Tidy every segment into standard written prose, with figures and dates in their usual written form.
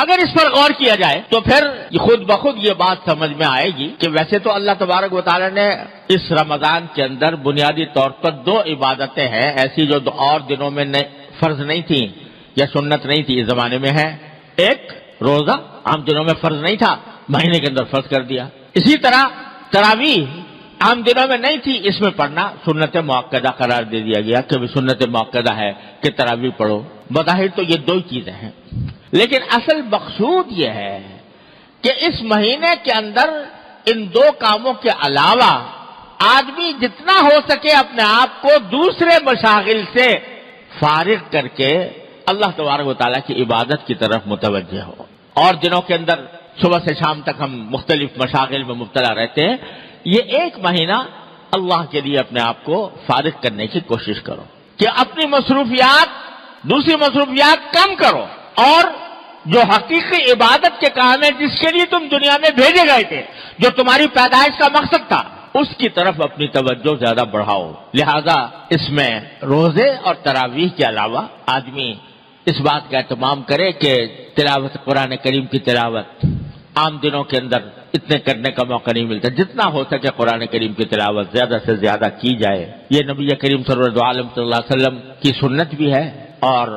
اگر اس پر غور کیا جائے تو پھر خود بخود یہ بات سمجھ میں آئے گی کہ ویسے تو اللہ تبارک و تعالی نے اس رمضان کے اندر بنیادی طور پر 2 عبادتیں ہیں ایسی جو اور دنوں میں فرض نہیں تھیں یا سنت نہیں تھی، اس زمانے میں ہے۔ ایک روزہ عام دنوں میں فرض نہیں تھا، مہینے کے اندر فرض کر دیا۔ اسی طرح تراویح عام دنوں میں نہیں تھی، اس میں پڑھنا سنت مؤکدہ قرار دے دیا گیا کہ سنت مؤکدہ ہے کہ تراویح پڑھو۔ بظاہر تو یہ 2 چیزیں ہیں، لیکن اصل مقصود یہ ہے کہ اس مہینے کے اندر ان 2 کاموں کے علاوہ آدمی جتنا ہو سکے اپنے آپ کو دوسرے مشاغل سے فارغ کر کے اللہ تبارک و تعالیٰ کی عبادت کی طرف متوجہ ہو۔ اور دنوں کے اندر صبح سے شام تک ہم مختلف مشاغل میں مبتلا رہتے ہیں، یہ ایک مہینہ اللہ کے لیے اپنے آپ کو فارغ کرنے کی کوشش کرو کہ اپنی دوسری مصروفیات کم کرو، اور جو حقیقی عبادت کے کام ہے جس کے لیے تم دنیا میں بھیجے گئے تھے، جو تمہاری پیدائش کا مقصد تھا، اس کی طرف اپنی توجہ زیادہ بڑھاؤ۔ لہذا اس میں روزے اور تراویح کے علاوہ آدمی اس بات کا اہتمام کرے کہ تلاوت قرآن کریم کی تلاوت عام دنوں کے اندر اتنے کرنے کا موقع نہیں ملتا، جتنا ہو سکے قرآن کریم کی تلاوت زیادہ سے زیادہ کی جائے۔ یہ نبی کریم صلی اللہ علیہ وسلم کی سنت بھی ہے، اور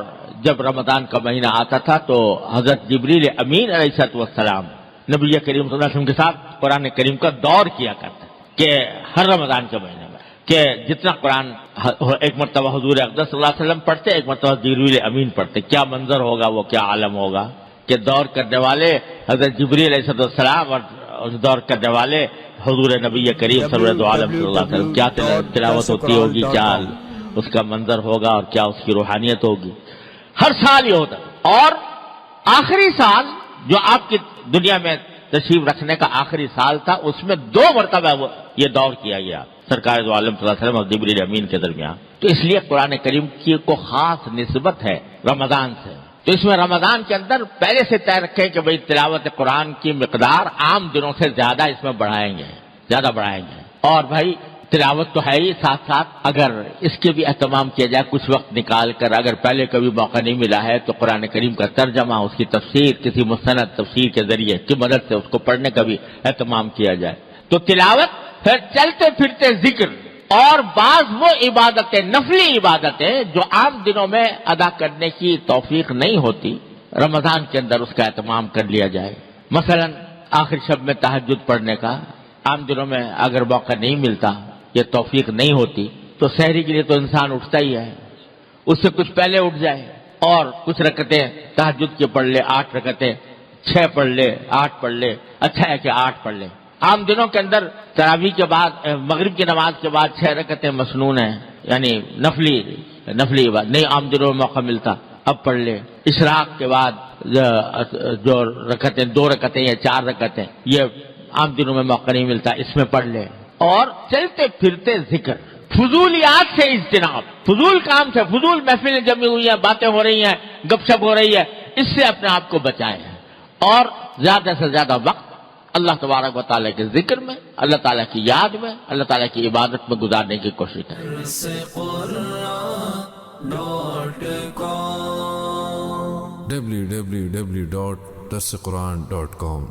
جب رمضان کا مہینہ آتا تھا تو حضرت جبریل امین علیہ السلام نبی کریم صلی اللہ علیہ وسلم کے ساتھ قرآن کریم کا دور کیا کرتے کہ ہر رمضان کے مہینے میں کہ جتنا قرآن ایک مرتبہ حضور اقدس صلی اللہ علیہ وسلم پڑھتے، ایک مرتبہ جبریل امین پڑھتے، کیا منظر ہوگا، وہ کیا عالم ہوگا کہ دور کرنے والے حضرت جبریل علیہ السلام اور دور کرنے والے حضور نبی کریم صلی اللہ علیہ وسلم، کیا تلاوت ہوتی ہوگی، کیا اس کا منظر ہوگا اور کیا اس کی روحانیت ہوگی۔ ہر سال یہ ہوتا، اور آخری سال جو آپ کی دنیا میں تشریف رکھنے کا آخری سال تھا، اس میں 2 مرتبہ یہ دور کیا گیا سرکار دو عالم صلی اللہ علیہ وسلم اور جبریل امین کے درمیان۔ تو اس لیے قرآن کریم کی کو خاص نسبت ہے رمضان سے، تو اس میں رمضان کے اندر پہلے سے طے رکھیں کہ بھئی تلاوت قرآن کی مقدار عام دنوں سے زیادہ اس میں بڑھائیں گے۔ اور بھائی تلاوت تو ہے ہی، ساتھ ساتھ اگر اس کے بھی اہتمام کیا جائے کچھ وقت نکال کر، اگر پہلے کبھی موقع نہیں ملا ہے تو قرآن کریم کا ترجمہ، اس کی تفسیر کسی مستند تفسیر کے ذریعے کی مدد سے اس کو پڑھنے کا بھی اہتمام کیا جائے۔ تو تلاوت، پھر چلتے پھرتے ذکر، اور بعض وہ عبادتیں، نفلی عبادتیں جو عام دنوں میں ادا کرنے کی توفیق نہیں ہوتی، رمضان کے اندر اس کا اہتمام کر لیا جائے۔ مثلا آخر شب میں تہجد پڑھنے کا عام دنوں میں اگر موقع نہیں ملتا، یہ توفیق نہیں ہوتی، تو سحری کے لیے تو انسان اٹھتا ہی ہے، اس سے کچھ پہلے اٹھ جائے اور کچھ رکعتیں تہجد کی پڑھ لے، 8 رکعتیں، 6 پڑھ لے، 8 پڑھ لے، اچھا ہے کہ 8 پڑھ لے۔ عام دنوں کے اندر تراویح کے بعد، مغرب کی نماز کے بعد 6 رکعتیں مسنون ہیں، یعنی نفلی عبادت نہیں عام دنوں میں موقع ملتا، اب پڑھ لے۔ اشراق کے بعد جو رکعتیں، 2 رکعتیں یا 4 رکعتیں، یہ عام دنوں میں موقع نہیں ملتا، اس میں پڑھ لے۔ اور چلتے پھرتے ذکر، فضولیات سے اجتناب، فضول کام سے، فضول محفلیں جمی ہوئی ہیں، باتیں ہو رہی ہیں، گپ شپ ہو رہی ہے، اس سے اپنے آپ کو بچائیں، اور زیادہ سے زیادہ وقت اللہ تبارک و تعالیٰ کے ذکر میں، اللہ تعالیٰ کی یاد میں، اللہ تعالیٰ کی عبادت میں گزارنے کی کوشش کریں۔ www.darsequran.com